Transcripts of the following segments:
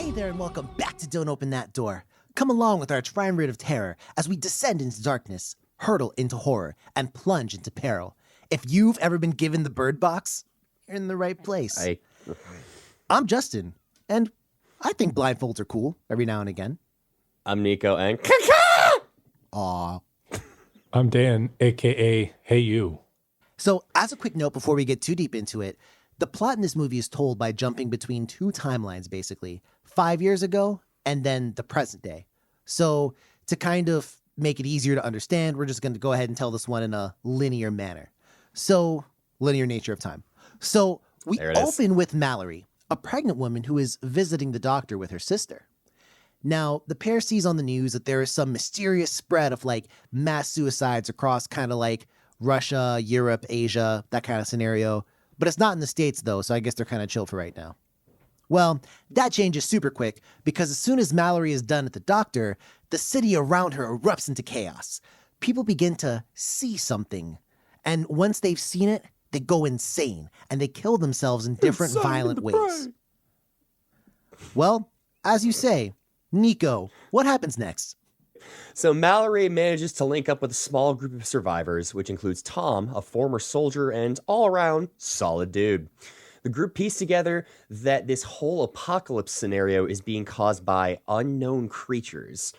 Hey there and welcome back to Don't Open That Door. Come along with our triumvirate of terror as we descend into darkness, hurtle into horror, and plunge into peril. If you've ever been given the bird box, you're in the right place. I'm Justin, and I think blindfolds are cool every now and again. I'm Nico, and Aw. I'm Dan, a.k.a. Hey You. So, as a quick note before we get too deep into it, the plot in this movie is told by jumping between two timelines, basically. 5 years ago, and then the present day. So, to kind of make it easier to understand, we're just going to go ahead and tell this one in a linear manner. So, linear nature of time. So, we open with Mallory, a pregnant woman who is visiting the doctor with her sister. Now, the pair sees on the news that there is some mysterious spread of like mass suicides across kind of like Russia, Europe, Asia, that kind of scenario. But it's not in the States though, so I guess they're kind of chill for right now. Well, that changes super quick because as soon as Mallory is done at the doctor, the city around her erupts into chaos. People begin to see something. And once they've seen it, they go insane and they kill themselves in different violent ways. Well, as you say, Nico, what happens next? So Mallory manages to link up with a small group of survivors, which includes Tom, a former soldier and all-around solid dude. The group pieced together that this whole apocalypse scenario is being caused by unknown creatures.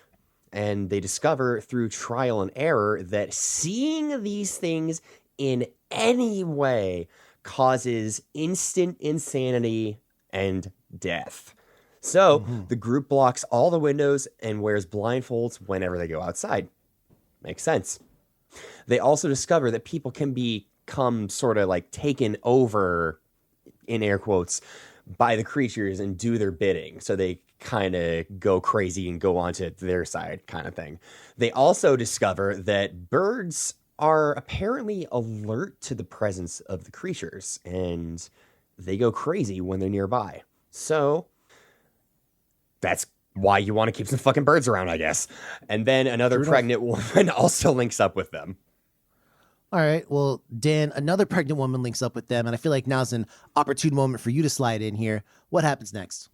And they discover through trial and error that seeing these things in any way causes instant insanity and death. So the group blocks all the windows and wears blindfolds whenever they go outside. Makes sense. They also discover that people can become sort of like taken over, in air quotes, by the creatures and do their bidding. So they kind of go crazy and go onto their side kind of thing. They also discover that birds are apparently alert to the presence of the creatures and they go crazy when they're nearby. So that's why you want to keep some fucking birds around, I guess. And then another pregnant woman also links up with them. All right, well, Dan, another pregnant woman links up with them, and I feel like now's an opportune moment for you to slide in here. What happens next?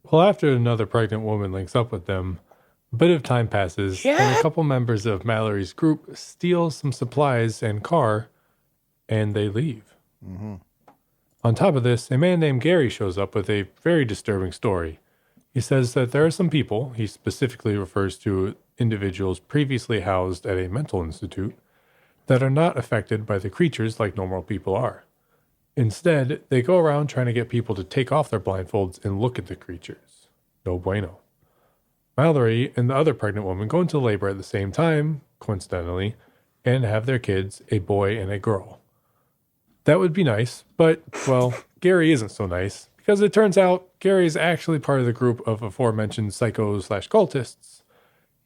Well, after another pregnant woman links up with them, a bit of time passes, and a couple members of Mallory's group steal some supplies and car, and they leave. On top of this, a man named Gary shows up with a very disturbing story. He says that there are some people, he specifically refers to individuals previously housed at a mental institute, that are not affected by the creatures like normal people are. Instead, they go around trying to get people to take off their blindfolds and look at the creatures. No bueno. Mallory and the other pregnant woman go into labor at the same time, coincidentally, and have their kids, a boy and a girl. That would be nice, but, well, Gary isn't so nice. Because it turns out Gary is actually part of the group of aforementioned psychos/cultists.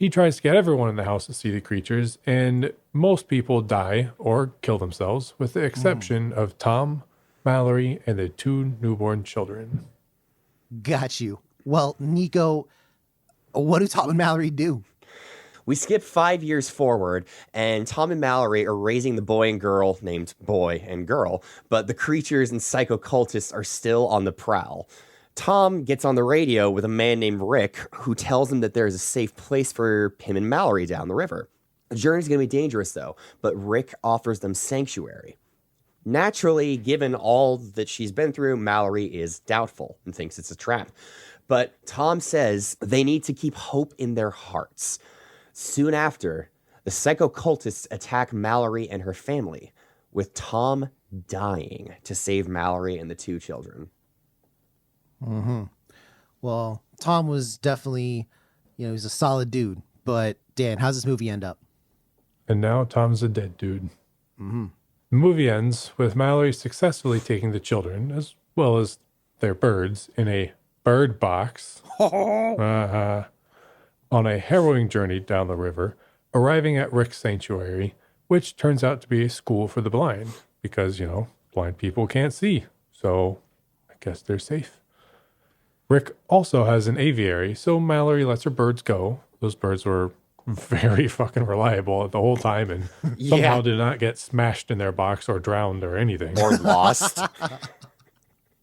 He tries to get everyone in the house to see the creatures, and most people die or kill themselves, with the exception of Tom, Mallory, and the two newborn children. Got you. Well, Nico, what do Tom and Mallory do? We skip 5 years forward, and Tom and Mallory are raising the boy and girl named Boy and Girl, but the creatures and psychocultists are still on the prowl. Tom gets on the radio with a man named Rick, who tells him that there is a safe place for him and Mallory down the river. The journey's going to be dangerous, though, but Rick offers them sanctuary. Naturally, given all that she's been through, Mallory is doubtful and thinks it's a trap. But Tom says they need to keep hope in their hearts. Soon after, the psychocultists attack Mallory and her family, with Tom dying to save Mallory and the two children. Well, Tom was definitely, he's a solid dude. But Dan, how's this movie end up? And now Tom's a dead dude. The movie ends with Mallory successfully taking the children, as well as their birds, in a bird box. On a harrowing journey down the river, arriving at Rick's sanctuary, which turns out to be a school for the blind, because, blind people can't see, so I guess they're safe. Rick also has an aviary, so Mallory lets her birds go. Those birds were very fucking reliable the whole time and somehow did not get smashed in their box or drowned or anything. Or lost.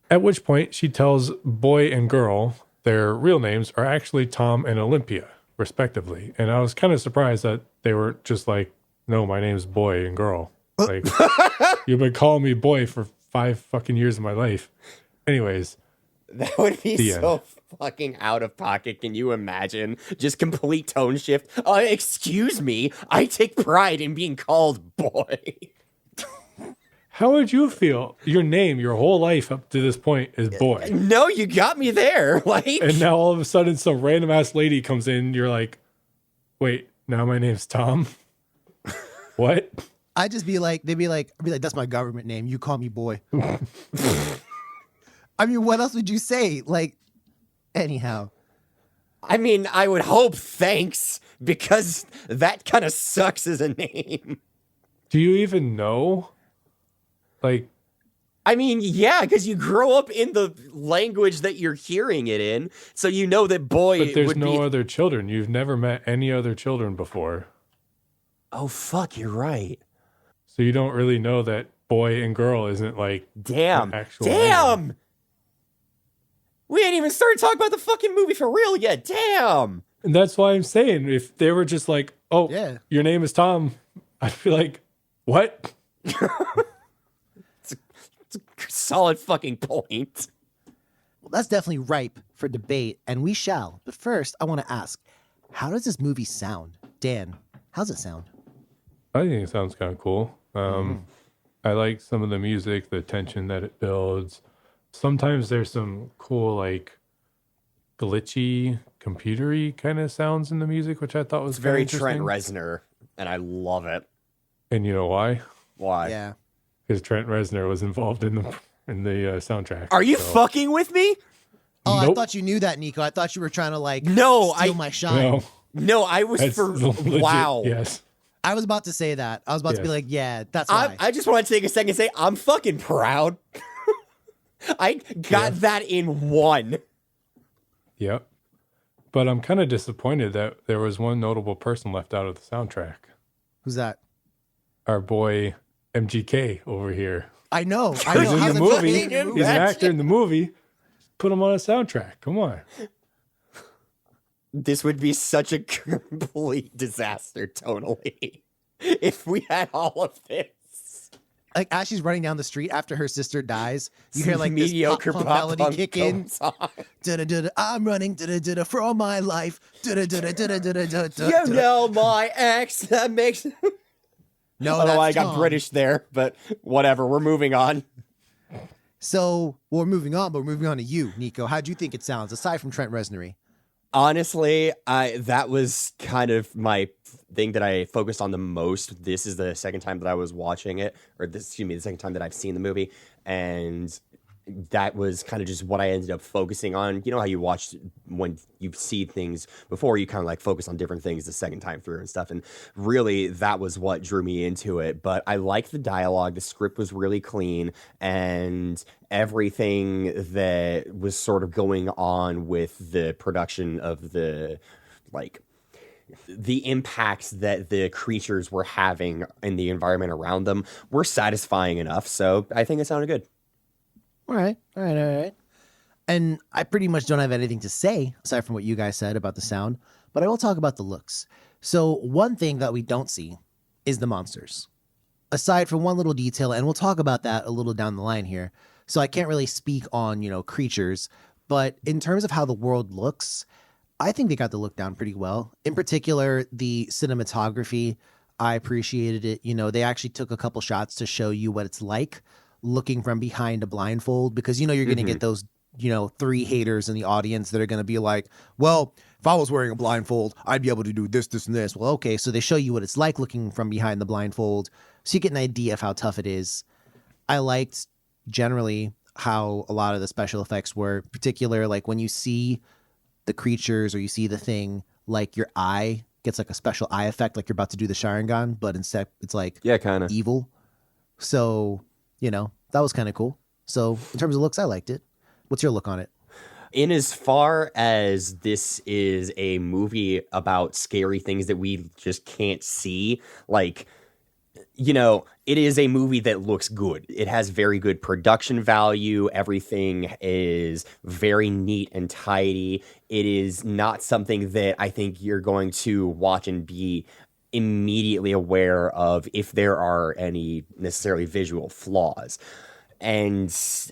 At which point, she tells Boy and Girl their real names are actually Tom and Olympia, respectively. And I was kind of surprised that they were just like, no, my name's Boy and Girl. Like, you've been calling me Boy for 5 fucking years of my life. Anyways. That would be so fucking out of pocket. Can you imagine? Just complete tone shift. Excuse me. I take pride in being called Boy. How would you feel? Your name, your whole life up to this point is Boy. No, you got me there. Like, and now all of a sudden some random ass lady comes in. You're like, wait, now my name's Tom. What? I'd just be like, they'd be like, that's my government name. You call me Boy. I mean, what else would you say? Like, anyhow. I mean, I would hope thanks, because that kind of sucks as a name. Do you even know? Like, I mean, yeah, because you grow up in the language that you're hearing it in, so you know that Boy. But there's no other children. You've never met any other children before. Oh, fuck, you're right. So you don't really know that Boy and Girl isn't like damn. Actual name. We ain't even started talking about the fucking movie for real yet. Damn. And that's why I'm saying, if they were just like, oh, yeah, your name is Tom, I'd be like, what? It's a solid fucking point. Well, that's definitely ripe for debate, and we shall. But first, I want to ask, how does this movie sound? Dan, how's it sound? I think it sounds kind of cool. I like some of the music, the tension that it builds. Sometimes there's some cool, like, glitchy, computery kind of sounds in the music, which I thought was very Trent Reznor, and I love it. And you know why? Why? Yeah, because Trent Reznor was involved in the soundtrack. Are you fucking with me? Oh, nope. I thought you knew that, Nico. I thought you were trying to steal my shine. No, I was legit, wow. Yes. I was about to say that. I was about to be like, yeah, that's why. I just want to take a second and say I'm fucking proud. I got that in one. Yep. But I'm kind of disappointed that there was one notable person left out of the soundtrack. Who's that? Our boy MGK over here. I know. He's in the movie. He's an actor in the movie. Put him on a soundtrack. Come on. This would be such a complete disaster tonally if we had all of this. Like, as she's running down the street after her sister dies, you hear like mediocre this pop melody kick in. I'm running for all my life. You know my ex. That makes. No, although I got British there, but whatever. We're moving on. So we're moving on, but we're moving on to you, Nico. How do you think it sounds aside from Trent Reznor? Honestly, that was kind of my thing that I focused on the most. This is the second time that I was watching it, the second time that I've seen the movie, and that was kind of just what I ended up focusing on. You know how you watch when you see things before, you kind of like focus on different things the second time through and stuff. And really, that was what drew me into it. But I liked the dialogue. The script was really clean, and everything that was sort of going on with the production of the impacts that the creatures were having in the environment around them were satisfying enough. So I think it sounded good. All right. And I pretty much don't have anything to say aside from what you guys said about the sound, but I will talk about the looks. So one thing that we don't see is the monsters. Aside from one little detail, and we'll talk about that a little down the line here. So I can't really speak on, creatures, but in terms of how the world looks, I think they got the look down pretty well. In particular, the cinematography, I appreciated it. They actually took a couple shots to show you what it's like looking from behind a blindfold, because you're going to get those 3 haters in the audience that are going to be like, well, if I was wearing a blindfold, I'd be able to do this, this, and this. Well, okay, so they show you what it's like looking from behind the blindfold, so you get an idea of how tough it is. I liked generally how a lot of the special effects were, particular like when you see the creatures or you see the thing, like your eye gets like a special eye effect, like you're about to do the Sharingan, but instead it's like evil. So that was kind of cool. So in terms of looks, I liked it. What's your look on it? In as far as this is a movie about scary things that we just can't see, like it is a movie that looks good. It has very good production value. Everything is very neat and tidy. It is not something that I think you're going to watch and be immediately aware of if there are any necessarily visual flaws. And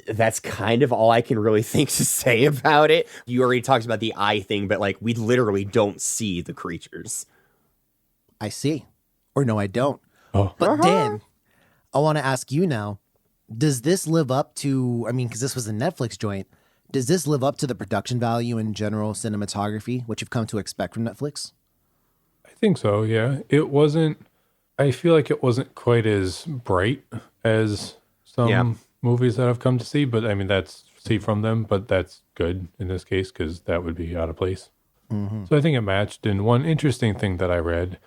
that's kind of all I can really think to say about it. You already talked about the eye thing, but like we literally don't see the creatures. I see. Or no, I don't. Oh, But Dan, I want to ask you now, does this live up to, because this was a Netflix joint, does this live up to the production value and general cinematography, which you've come to expect from Netflix? I think so, yeah. I feel like it wasn't quite as bright as some movies that I've come to see, but that's from them, but that's good in this case because that would be out of place. Mm-hmm. So I think it matched. And one interesting thing that I read,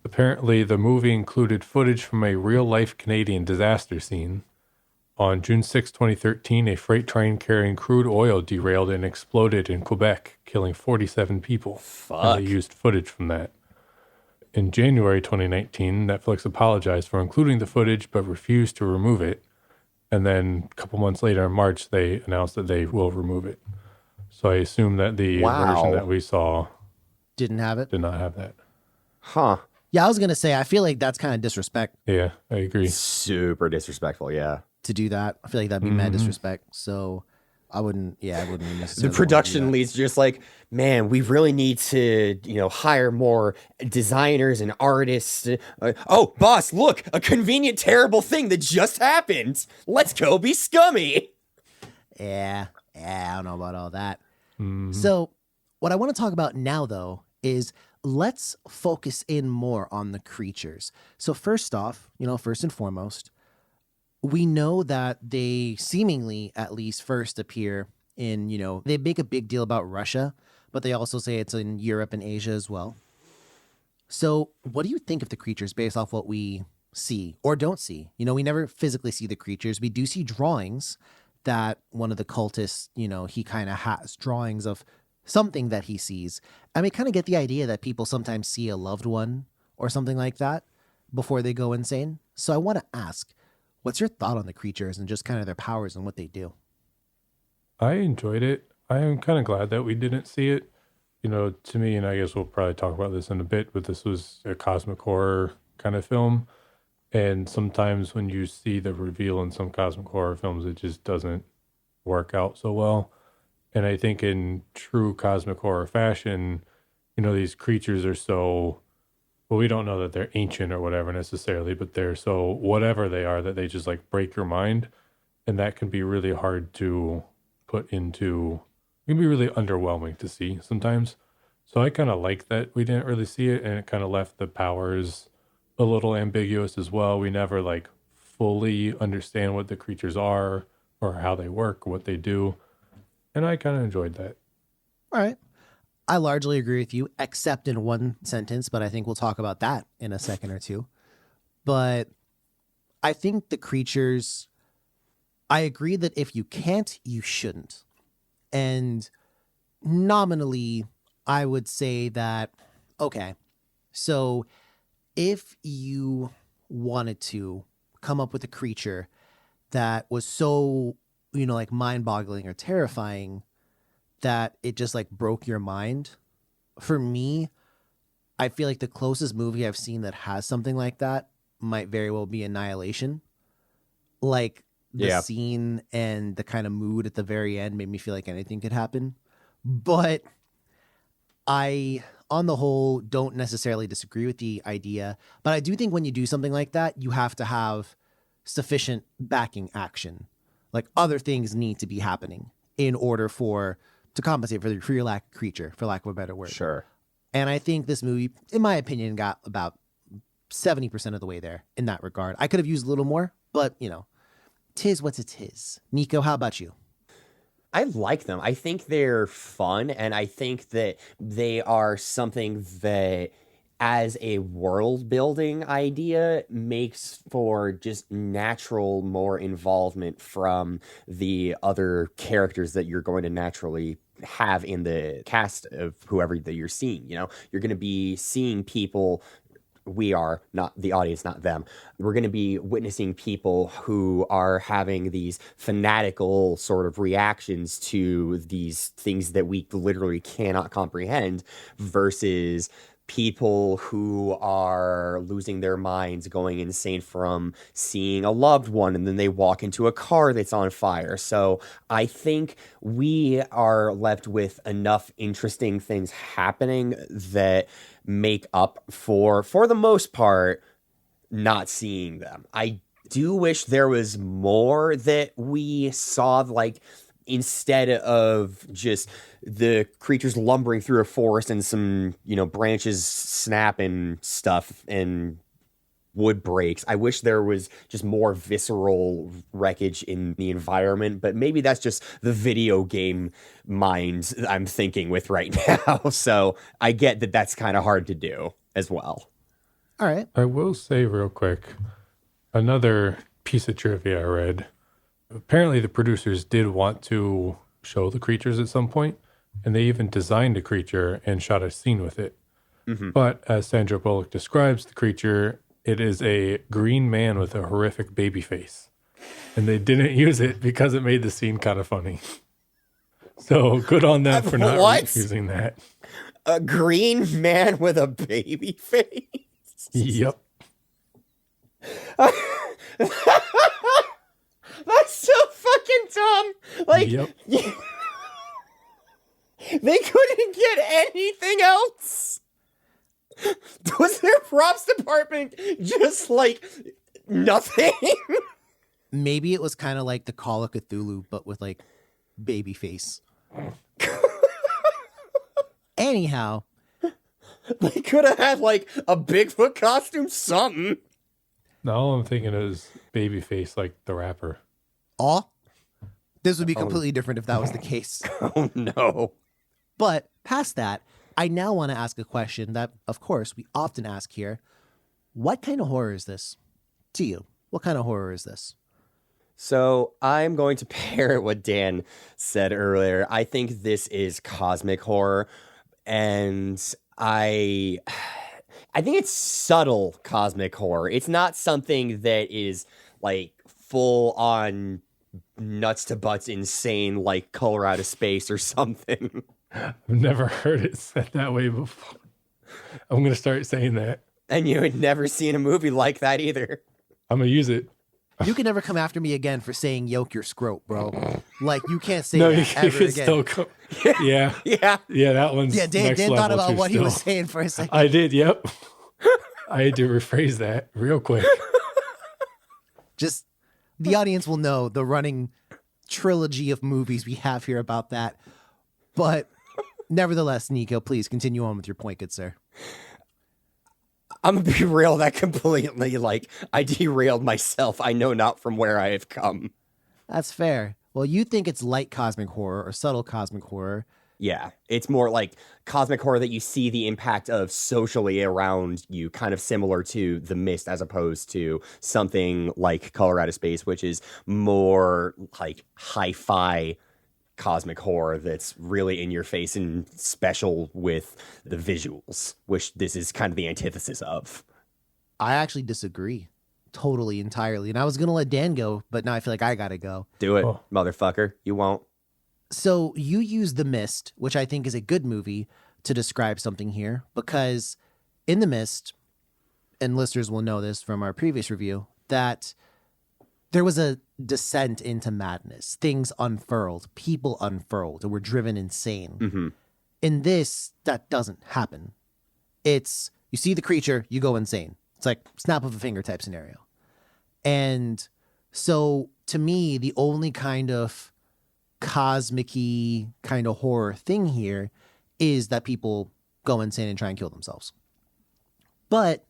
apparently the movie included footage from a real-life Canadian disaster scene. On June 6, 2013, a freight train carrying crude oil derailed and exploded in Quebec, killing 47 people. Fuck. And they used footage from that. In January 2019, Netflix apologized for including the footage but refused to remove it. And then a couple months later in March, they announced that they will remove it. So I assume that the version that we saw Didn't have it? did not have that. Huh. Yeah, I was going to say, I feel like that's kind of disrespect Yeah, I agree. Super disrespectful, yeah. to do that. I feel like that'd be mad disrespect. So I wouldn't necessarily. The production leads just like, man, we really need to, hire more designers and artists. Oh, boss, look, a convenient, terrible thing that just happened. Let's go be scummy. Yeah, I don't know about all that. So what I want to talk about now, though, is let's focus in more on the creatures. So first off, first and foremost, we know that they seemingly at least first appear in, they make a big deal about Russia, but they also say it's in Europe and Asia as well. So what do you think of the creatures based off what we see or don't see? We never physically see the creatures. We do see drawings that one of the cultists, he kind of has drawings of something that he sees. And we kind of get the idea that people sometimes see a loved one or something like that before they go insane. So I want to ask, what's your thought on the creatures and just kind of their powers and what they do? I enjoyed it. I am kind of glad that we didn't see it. To me, and I guess we'll probably talk about this in a bit, but this was a cosmic horror kind of film. And sometimes when you see the reveal in some cosmic horror films, it just doesn't work out so well. And I think in true cosmic horror fashion, these creatures are so, well, we don't know that they're ancient or whatever necessarily, but they're so whatever they are that they just like break your mind. And that can be really hard to put into, it can be really underwhelming to see sometimes. So I kind of like that we didn't really see it, and it kind of left the powers a little ambiguous as well. We never like fully understand what the creatures are or how they work, what they do. And I kind of enjoyed that. All right. I largely agree with you, except in one sentence, but I think we'll talk about that in a second or two. But I think the creatures, I agree that if you can't, you shouldn't. And nominally, I would say that, okay, so if you wanted to come up with a creature that was so, like mind-boggling or terrifying that it just like broke your mind, for me, I feel like the closest movie I've seen that has something like that might very well be Annihilation. Like the scene and the kind of mood at the very end made me feel like anything could happen. But I, on the whole, don't necessarily disagree with the idea. But I do think when you do something like that, you have to have sufficient backing action. Like other things need to be happening in order to compensate for your lack of creature, for lack of a better word. Sure. And I think this movie, in my opinion, got about 70% of the way there in that regard. I could have used a little more, but, tis what it is. Nico, how about you? I like them. I think they're fun, and I think that they are something that, as a world building idea, makes for just natural more involvement from the other characters that you're going to naturally have in the cast of whoever that you're seeing. You're going to be seeing people we are, not the audience, not them. We're going to be witnessing people who are having these fanatical sort of reactions to these things that we literally cannot comprehend versus people who are losing their minds, going insane from seeing a loved one, and then they walk into a car that's on fire. So I think we are left with enough interesting things happening that make up for the most part, not seeing them. I do wish there was more that we saw, like, instead of just the creatures lumbering through a forest and some, branches snap and stuff and wood breaks. I wish there was just more visceral wreckage in the environment, but maybe that's just the video game mind I'm thinking with right now. So I get that that's kind of hard to do as well. All right. I will say real quick, another piece of trivia I read. Apparently the producers did want to show the creatures at some point, and they even designed a creature and shot a scene with it. Mm-hmm. But as Sandra Bullock describes the creature, it is a green man with a horrific baby face. And they didn't use it because it made the scene kind of funny. So good on them for not using that. A green man with a baby face? Yep. That's so fucking dumb. Like, yep. They couldn't get anything else. Was their props department just like nothing? Maybe it was kind of like the Call of Cthulhu, but with like baby face. Anyhow, they could have had like a Bigfoot costume, something. No, all I'm thinking is Babyface, like the rapper. This would be completely different if that was the case. Oh, no. But past that, I now want to ask a question that, of course, we often ask here. What kind of horror is this to you? What kind of horror is this? So I'm going to parrot what Dan said earlier. I think this is cosmic horror, and I think it's subtle cosmic horror. It's not something that is like full on nuts to butts insane like Color Out of Space or something. I've never heard it said that way before. I'm going to start saying that. And you had never seen a movie like that either. I'm going to use it. You can never come after me again for saying yoke your scrote, bro. Like, you can't say no, that ever can again. Still yeah. Yeah, that one's Dan thought about what still. he was saying for a second. I did, yep. I had to rephrase that real quick. Just, the audience will know the running trilogy of movies we have here about that. But nevertheless, Nico, please continue on with your point, good sir. I'm gonna be real, that completely, I derailed myself. I know not from where I have come. That's fair. Well, you think it's light cosmic horror or subtle cosmic horror. Yeah, it's more like cosmic horror that you see the impact of socially around you, kind of similar to The Mist, as opposed to something like Color Out of Space, which is more like hi-fi cosmic horror that's really in your face and special with the visuals, which this is kind of the antithesis of. I actually disagree totally, entirely. And I was going to let Dan go, but now I feel like I got to go. Do it, motherfucker. You won't. So you use The Mist, which I think is a good movie, to describe something here, because in The Mist, and listeners will know this from our previous review, that there was a descent into madness. Things unfurled, people unfurled, and were driven insane. Mm-hmm. In this, that doesn't happen. It's, you see the creature, you go insane. It's like snap of a finger type scenario. And so to me, the only kind of cosmic-y kind of horror thing here is that people go insane and try and kill themselves. But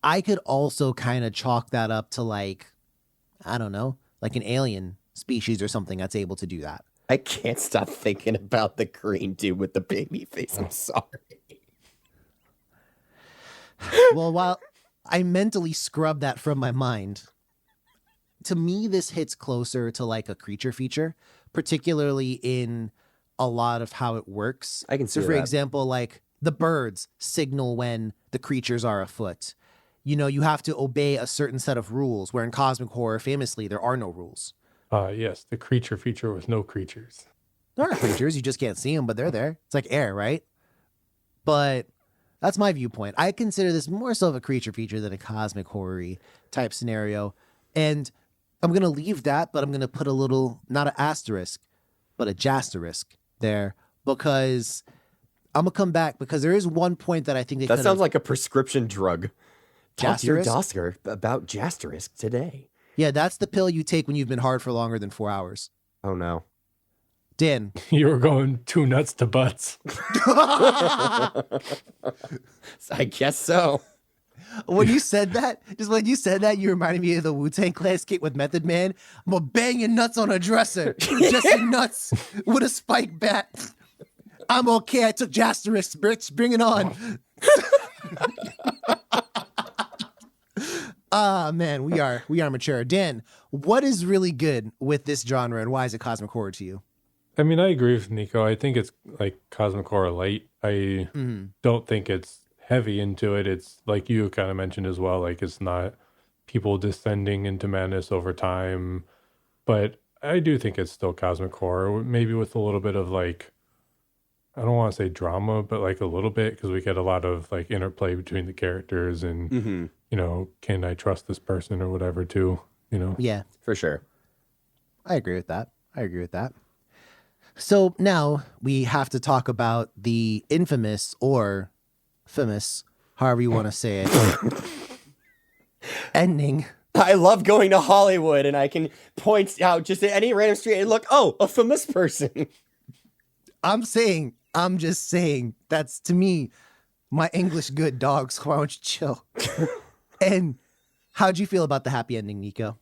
I could also kind of chalk that up to like, I don't know, like an alien species or something that's able to do that. I can't stop thinking about the green dude with the baby face. I'm sorry. Well, while I mentally scrub that from my mind, to me, this hits closer to like a creature feature, particularly in a lot of how it works. I can see So, for that. example, like the birds signal when the creatures are afoot. You know, you have to obey a certain set of rules, where in cosmic horror, famously, there are no rules. Yes, the creature feature with no creatures. There are creatures, you just can't see them, but they're there. It's like air, right? But that's my viewpoint. I consider this more so of a creature feature than a cosmic horror-y type scenario. And I'm going to leave that, but I'm going to put a little, not an asterisk, but a jasterisk there, because I'm going to come back, because there is one point that I think they That sounds like a prescription drug. Talk to your Jasterisk? doctor about Jasterisk today. Yeah, that's the pill you take when you've been hard for longer than 4 hours. Oh, no. Dan. You were going too nuts to butts. I guess so. When you said that, you reminded me of the Wu-Tang Clan skit with Method Man. I'm gonna bang your nuts on a dresser. Just your nuts with a spike bat. I'm okay. I took Jasterisk, bitch. Bring it on. Man, we are mature. Dan, what is really good with this genre, and why is it cosmic horror to you? I mean, I agree with Nico. I think it's like cosmic horror light. I don't think it's heavy into it. It's like you kind of mentioned as well. Like it's not people descending into madness over time, but I do think it's still cosmic horror, maybe with a little bit of like, I don't want to say drama, but like a little bit, because we get a lot of like interplay between the characters and, you know, can I trust this person or whatever too, you know? Yeah, For sure. I agree with that. So now we have to talk about the infamous or famous, however you want to say it, ending. I love going to Hollywood and I can point out just at any random street and look, oh, a famous person. I'm just saying, that's to me, my English good dogs. Why don't you chill? And how'd you feel about the happy ending, Nico?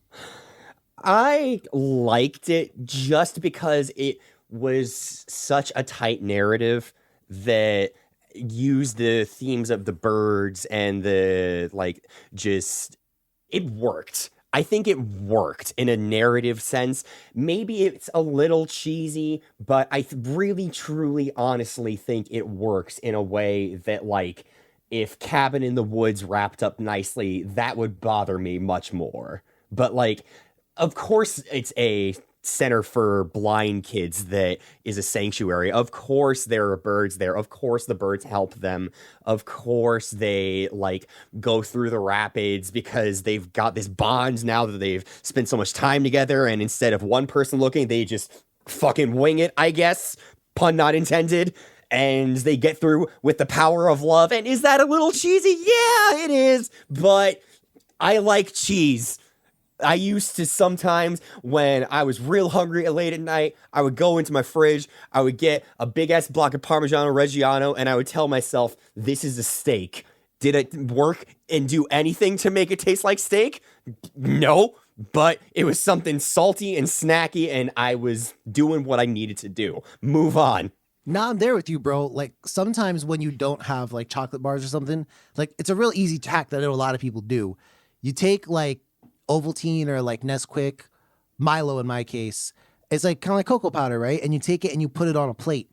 I liked it just because it was such a tight narrative that used the themes of the birds and the like, just it worked. I think it worked in a narrative sense. Maybe it's a little cheesy, but I really, truly, honestly think it works in a way that, like, if Cabin in the Woods wrapped up nicely, that would bother me much more. But, like, of course it's a center for blind kids that is a sanctuary. Of course there are birds there. Of course the birds help them. Of course they like go through the rapids because they've got this bond now that they've spent so much time together, and instead of one person looking, they just fucking wing it, I guess. Pun not intended. And they get through with the power of love. And is that a little cheesy? Yeah, it is. But I like cheese. I used to sometimes, when I was real hungry late at night, I would go into my fridge, I would get a big-ass block of Parmigiano Reggiano, and I would tell myself, this is a steak. Did it work and do anything to make it taste like steak? No, but it was something salty and snacky, and I was doing what I needed to do. Move on. Nah, I'm there with you, bro. Like, sometimes when you don't have, like, chocolate bars or something, like, it's a real easy hack that I know a lot of people do. You take, like, Ovaltine or like Nesquik, Milo in my case. It's like kind of like cocoa powder, right? And you take it and you put it on a plate,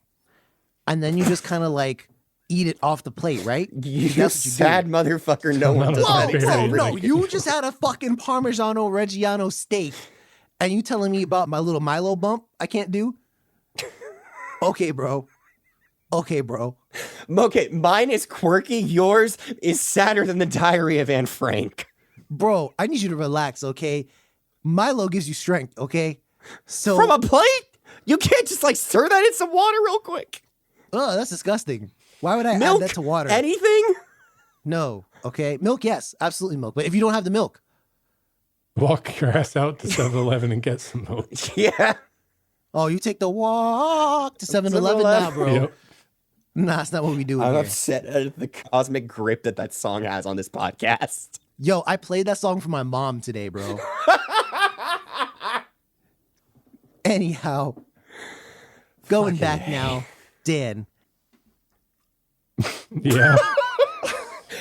and then you just kind of like eat it off the plate, right? You sad motherfucker. No one does Whoa, that. no! You just had a fucking Parmigiano Reggiano steak, and you telling me about my little Milo bump? I can't do. Okay, bro. Okay, mine is quirky. Yours is sadder than the Diary of Anne Frank. Bro, I need you to relax, okay? Milo gives you strength, okay? So from a plate? You can't just like stir that in some water real quick. Oh, that's disgusting. Why would I Milk? add that to water? Anything? No, okay? Milk, yes, absolutely milk. But if you don't have the milk, walk your ass out to 7-Eleven and get some milk. Yeah. Oh, you take the walk to 7-Eleven now, bro. Yep. Nah, that's not what we do I'm here. upset at the cosmic grip that song has on this podcast. Yo, I played that song for my mom today, bro. Anyhow, going back now, Dan. Yeah.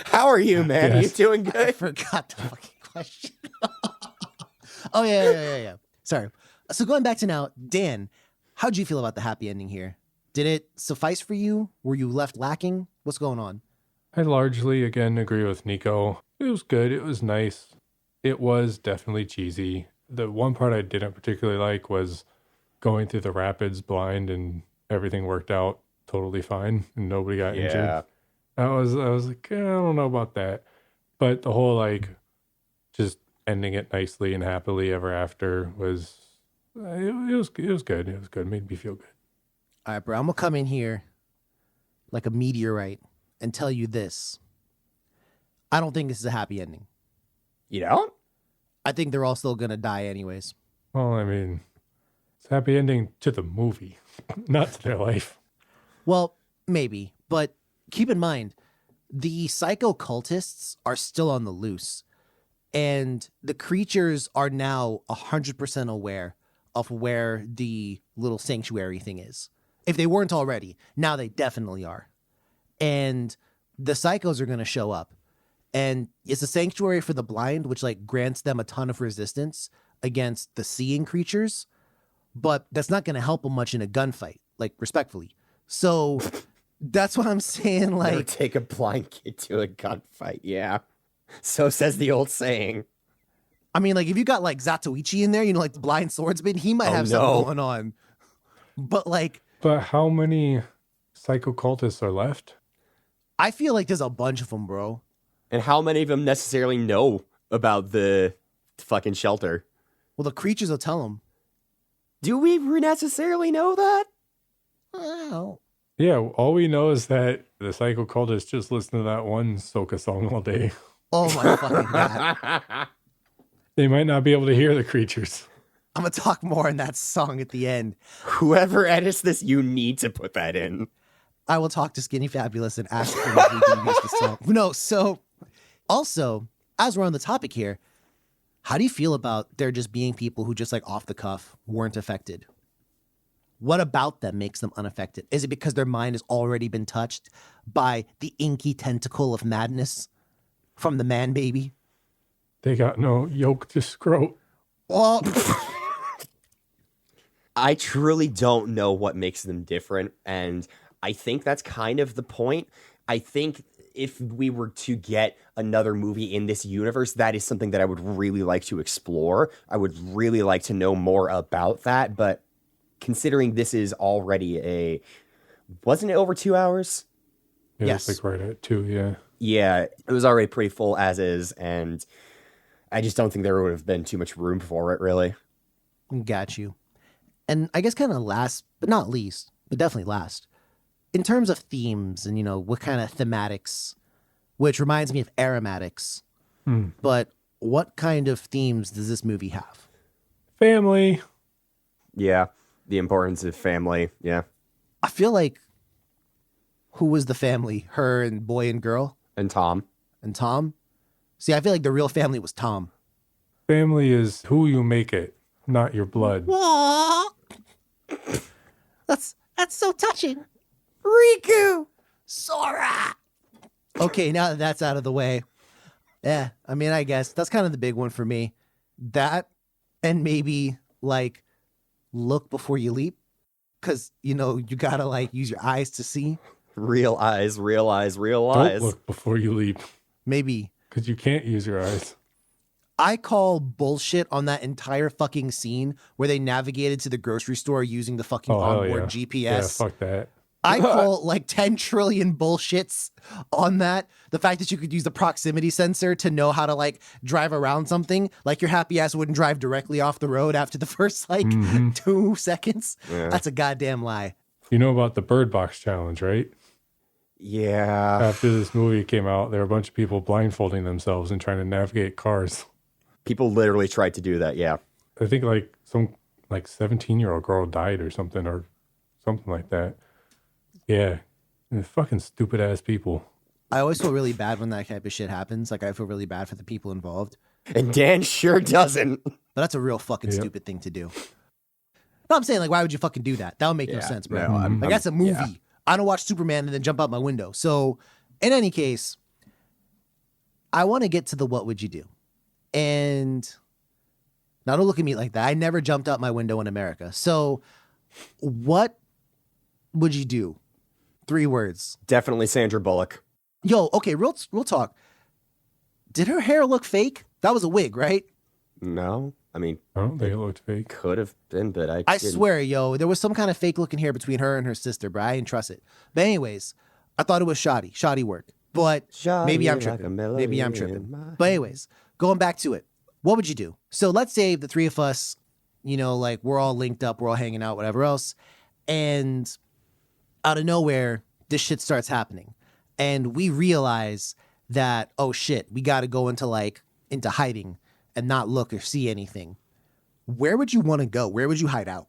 How are you, man? Yes. You doing I good? forgot the fucking question. Oh, yeah. Sorry. So going back to now, Dan, how'd you feel about the happy ending here? Did it suffice for you? Were you left lacking? What's going on? I largely, again, agree with Nico. It was good. It was nice. It was definitely cheesy. The one part I didn't particularly like was going through the rapids blind and everything worked out totally fine and nobody got injured. I was like, I don't know about that. But the whole like just ending it nicely and happily ever after was it was good. It was good. It made me feel good. All right, bro. I'm gonna come in here like a meteorite and tell you this. I don't think this is a happy ending. You don't? I think they're all still gonna die anyways. Well, I mean, it's a happy ending to the movie, not to their life. Well, maybe, but keep in mind, the psycho cultists are still on the loose, and the creatures are now 100% aware of where the little sanctuary thing is. If they weren't already, now they definitely are. And the psychos are going to show up. And it's a sanctuary for the blind, which like grants them a ton of resistance against the seeing creatures. But that's not going to help them much in a gunfight, like respectfully. So that's what I'm saying. Like, Never take a blind kid to a gunfight. Yeah. So says the old saying. I mean, like if you got like Zatoichi in there, you know, like the blind swordsman, he might have something going on. But like, but how many psycho cultists are left? I feel like there's a bunch of them, bro. And how many of them necessarily know about the fucking shelter? Well, the creatures will tell them. Do we necessarily know that? Oh. Yeah, all we know is that the psycho cultists just listen to that one soca song all day. Oh my fucking God. They might not be able to hear the creatures. I'm going to talk more on that song at the end. Whoever edits this, you need to put that in. I will talk to Skinny Fabulous and ask him if we can use the song. No, so also, as we're on the topic here, how do you feel about there just being people who just like off the cuff weren't affected? What about them makes them unaffected? Is it because their mind has already been touched by the inky tentacle of madness from the man baby? They got no yolk to scrote. Well, I truly don't know what makes them different, and I think that's kind of the point. I think if we were to get another movie in this universe, that is something that I would really like to explore. I would really like to know more about that, but considering this is already wasn't it over 2 hours? Yeah, yes. It's like right at 2, yeah. Yeah, it was already pretty full as is, and I just don't think there would have been too much room for it, really. got you. And I guess kind of last, but not least, but definitely last, in terms of themes and, you know, what kind of thematics, which reminds me of aromatics, but what kind of themes does this movie have? Family. Yeah, the importance of family, yeah. I feel like who was the family? Her and boy and girl? And Tom. And Tom? See, I feel like the real family was Tom. Family is who you make it, not your blood. Aww. That's so touching. Riku! Sora! Okay, now that that's out of the way. Yeah, I mean, I guess that's kind of the big one for me. That and maybe, like, look before you leap. Because, you know, you gotta, like, use your eyes to see. Real eyes, real eyes, real Don't eyes. look before you leap, Maybe. because you can't use your eyes. I call bullshit on that entire fucking scene where they navigated to the grocery store using the fucking Oh, hell onboard yeah. GPS. Yeah, fuck that. I call like 10 trillion bullshits on that. The fact that you could use the proximity sensor to know how to like drive around something, like your happy ass wouldn't drive directly off the road after the first like 2 seconds. Yeah. That's a goddamn lie. You know about the Bird Box Challenge, right? Yeah. After this movie came out, there were a bunch of people blindfolding themselves and trying to navigate cars. People literally tried to do that, yeah. I think like some like 17-year-old girl died or something like that. Yeah. And fucking stupid ass people. I always feel really bad when that type of shit happens. Like I feel really bad for the people involved. And Dan sure doesn't. But that's a real fucking Yep. stupid thing to do. No, I'm saying like, why would you fucking do that? That would make no Yeah, sense, bro. no, Like that's a movie. yeah. I don't watch Superman and then jump out my window. So in any case, I want to get to the what would you do? And now don't look at me like that. I never jumped out my window in America. So what would you do? 3 words. Definitely Sandra Bullock. Yo, okay, real talk. Did her hair look fake? That was a wig, right? No, I mean, I don't think it looked fake. could have been, but I didn't. swear, yo, there was some kind of fake looking hair between her and her sister, bro. I didn't trust it. But anyways, I thought it was shoddy work. But maybe I'm tripping. Maybe I'm tripping. But anyways, going back to it, what would you do? So let's say the 3 of us, you know, like we're all linked up, we're all hanging out, whatever else, and out of nowhere, this shit starts happening, and we realize that, oh shit, we got to go into hiding and not look or see anything. Where would you want to go? Where would you hide out?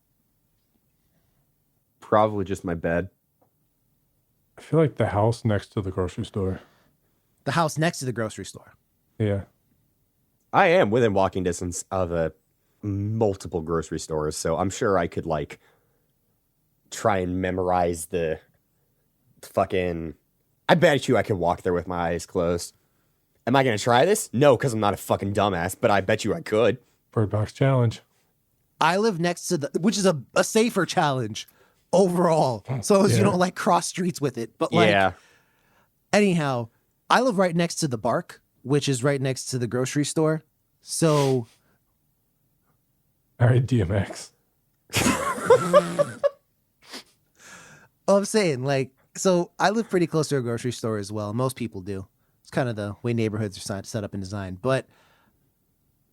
Probably just my bed. I feel like the house next to the grocery store. The house next to the grocery store. Yeah. I am within walking distance of multiple grocery stores, so I'm sure I could like try and memorize the fucking. I bet you I could walk there with my eyes closed. Am I gonna try this? No, because I'm not a fucking dumbass, but I bet you I could. Bird Box Challenge. I live next to which is a safer challenge overall. So as you don't like cross streets with it. But like, Yeah. anyhow, I live right next to the Bark, which is right next to the grocery store. So All right, DMX. I'm saying, like, so I live pretty close to a grocery store as well. Most people do. It's kind of the way neighborhoods are set up and designed. But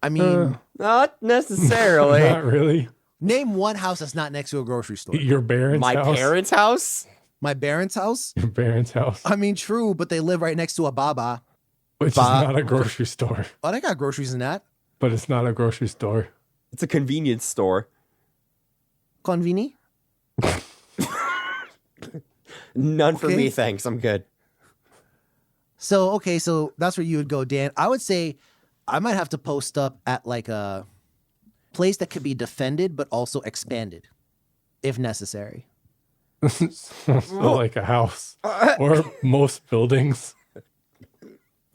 I mean, Not necessarily. Not really. name one house that's not next to a grocery store. Your parents' My house. parents' house? My parents' house? Your parents' house. I mean, true, but they live right next to a Baba. Which is not a grocery store. Oh, they got groceries in that. But it's not a grocery store. It's a convenience store. Convini? None for Okay. me, thanks. I'm good. So, okay, so that's where you would go, Dan. I would say I might have to post up at like a place that could be defended but also expanded if necessary. So like a house. Or most buildings.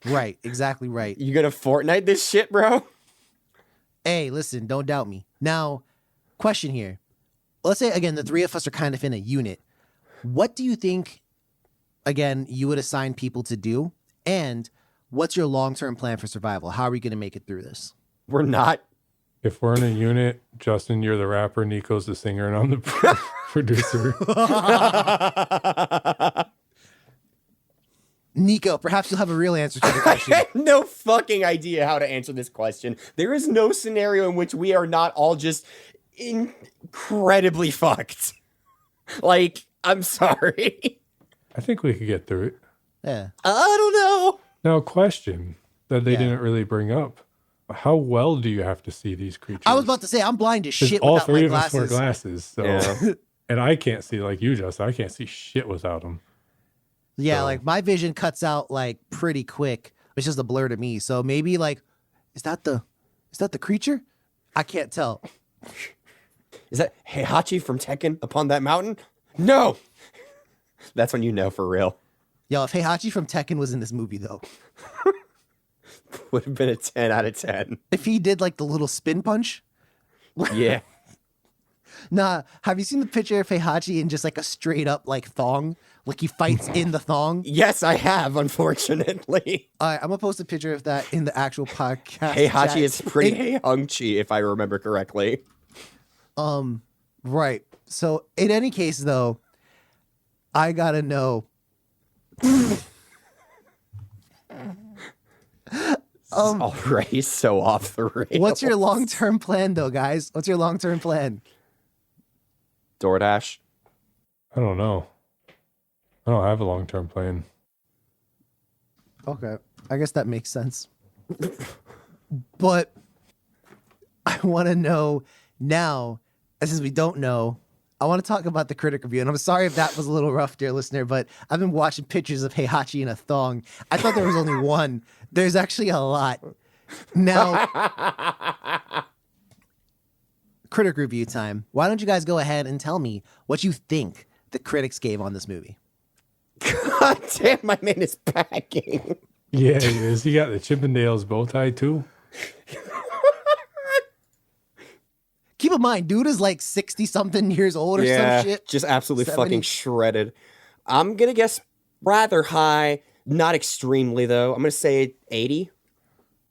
Right, exactly right. You gonna Fortnite this shit, bro? Hey, listen, don't doubt me. Now, question here. Let's say, again, the 3 of us are kind of in a unit. What do you think, again, you would assign people to do? And what's your long-term plan for survival? How are we going to make it through this? We're not. If we're in a unit, Justin, you're the rapper, Nico's the singer, and I'm the producer. Nico, perhaps you'll have a real answer to the I question. have no fucking idea how to answer this question. There is no scenario in which we are not all just incredibly fucked. Like, I'm sorry. I think we could get through it. Yeah. I don't know. Now, a question that they Yeah. didn't really bring up. How well do you have to see these creatures? I was about to say, I'm blind as 'Cause shit all without 3 my of us wear glasses. glasses. So, Yeah. and I can't see like you, Justin. I can't see shit without them. Yeah, So- like my vision cuts out like pretty quick. It's just a blur to me. So maybe like, is that the creature? I can't tell. Is that Heihachi from Tekken upon that mountain? No. That's when you know for real. Yo, if Heihachi from Tekken was in this movie though, Would have been a 10 out of 10. if he did like the little spin punch. Yeah. Nah, have you seen the picture of Heihachi in just like a straight up like thong? Like he fights in the thong? Yes, I have, unfortunately. All right, I'm gonna post a picture of that in the actual podcast. Heihachi chat. is pretty Heihachi, if I remember correctly. Right. So in any case though, I gotta know. Already so off the rails. What's your long-term plan though, guys? What's your long-term plan? DoorDash? I don't know. I don't have a long-term plan. Okay. I guess that makes sense. But I want to know now, since we don't know, I want to talk about the critic review. And I'm sorry if that was a little rough, dear listener, but I've been watching pictures of Heihachi in a thong. I thought there was only one. There's actually a lot. Now, critic review time. Why don't you guys go ahead and tell me what you think the critics gave on this movie? God damn, my man is packing. Yeah, he is. He got the Chippendales bow tie too. Keep in mind, dude is like 60 something years old or some shit. Just absolutely 70. fucking shredded. I'm gonna guess rather high, not extremely though. I'm gonna say 80.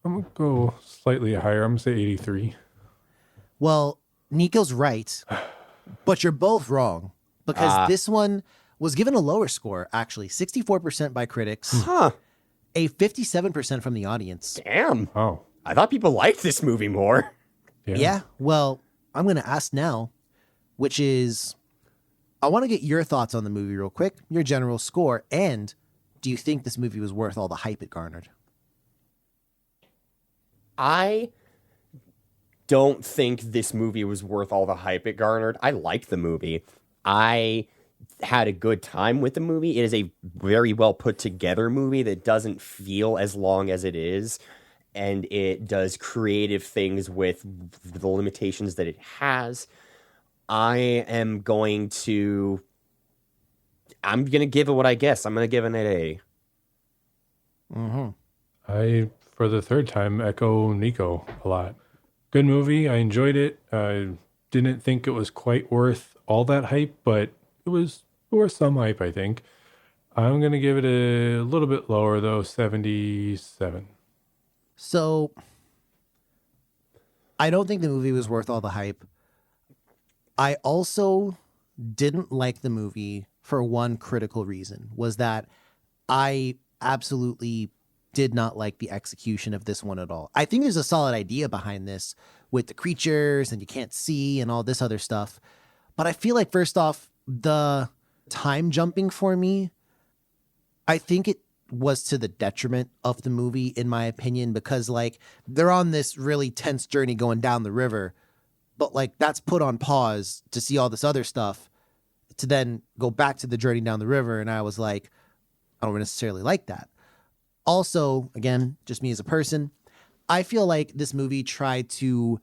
I'm going to go slightly higher. I'm going to say 83. Well, Nico's right, but you're both wrong because this one was given a lower score, actually, 64% by critics, Huh. a 57% from the audience. Damn. Oh. I thought people liked this movie more. Yeah, well, I'm going to ask now, which is, I want to get your thoughts on the movie real quick, your general score, and do you think this movie was worth all the hype it garnered? I don't think this movie was worth all the hype it garnered. I liked the movie. I had a good time with the movie. It is a very well put together movie that doesn't feel as long as it is. And it does creative things with the limitations that it has. I'm going to give it what I guess. I'm going to give it an A. Mm-hmm. I, for the third time, echo Nico a lot. Good movie. I enjoyed it. I didn't think it was quite worth all that hype, but it was worth some hype, I think. I'm going to give it a little bit lower, though, 77. So, I don't think the movie was worth all the hype. I also didn't like the movie for one critical reason, was that I absolutely did not like the execution of this one at all. I think there's a solid idea behind this with the creatures and you can't see and all this other stuff. But I feel like, first off, the time jumping for me, I think it was to the detriment of the movie, in my opinion, because like they're on this really tense journey going down the river, but like that's put on pause to see all this other stuff to then go back to the journey down the river. And I was like, I don't necessarily like that. Also, again, just me as a person, I feel like this movie tried to,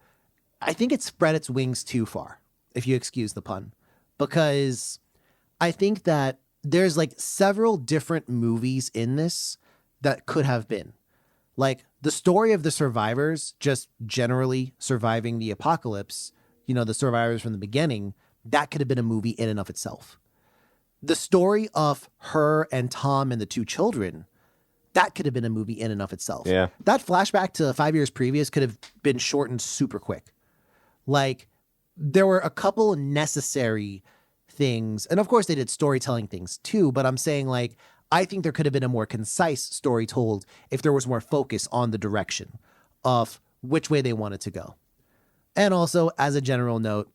I think it spread its wings too far, if you excuse the pun, because I think that there's like several different movies in this that could have been. Like the story of the survivors just generally surviving the apocalypse, you know, the survivors from the beginning, that could have been a movie in and of itself. The story of her and Tom and the two children, that could have been a movie in and of itself. Yeah. That flashback to 5 years previous could have been shortened super quick. Like there were a couple necessary things, and of course they did storytelling things too, but I'm saying like, I think there could have been a more concise story told if there was more focus on the direction of which way they wanted to go. And also, as a general note,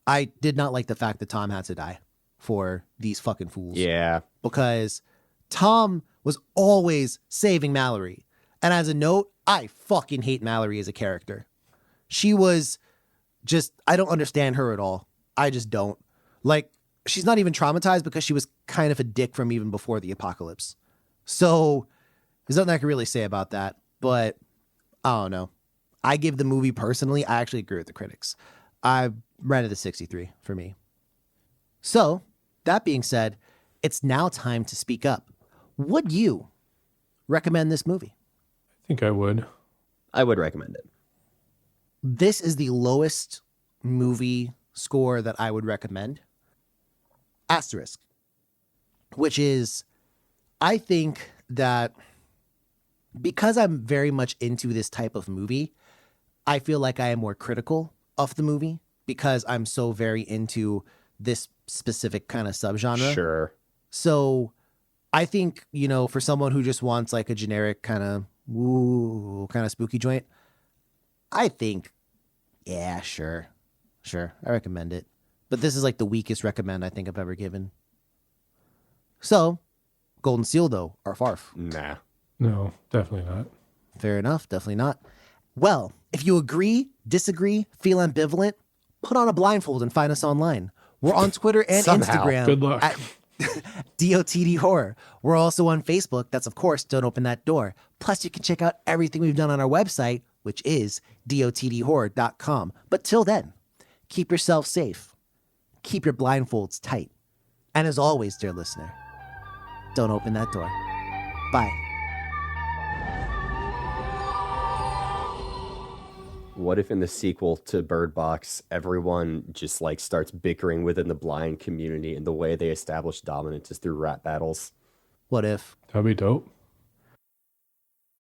I did not like the fact that Tom had to die for these fucking fools. Yeah. Because Tom was always saving Mallory. And as a note, I fucking hate Mallory as a character. She was just, I don't understand her at all. I just don't. Like, she's not even traumatized because she was kind of a dick from even before the apocalypse. So there's nothing I can really say about that. But I don't know. I give the movie personally, I actually agree with the critics. I rated the 63 for me. So that being said, it's now time to speak up. Would you recommend this movie? I think I would. I would recommend it. This is the lowest movie score that I would recommend. Asterisk. Which is, I think that because I'm very much into this type of movie, I feel like I am more critical of the movie because I'm so very into this specific kind of subgenre. Sure. So I think, you know, for someone who just wants like a generic kind of spooky joint, I think, yeah, sure. I recommend it. But this is like the weakest recommend I think I've ever given. So, Golden Seal though, or Farf? Nah. No, definitely not. Fair enough, definitely not. Well, if you agree, disagree, feel ambivalent, put on a blindfold and find us online. We're on Twitter and Somehow. Instagram. Good luck. At DOTD Horror. We're also on Facebook. That's, of course, Don't Open That Door. Plus, you can check out everything we've done on our website, which is dotdhorror.com. But till then, keep yourself safe. Keep your blindfolds tight. And as always, dear listener, don't open that door. Bye. What if in the sequel to Bird Box, everyone just like starts bickering within the blind community, and the way they establish dominance is through rap battles? What if? That'd be dope.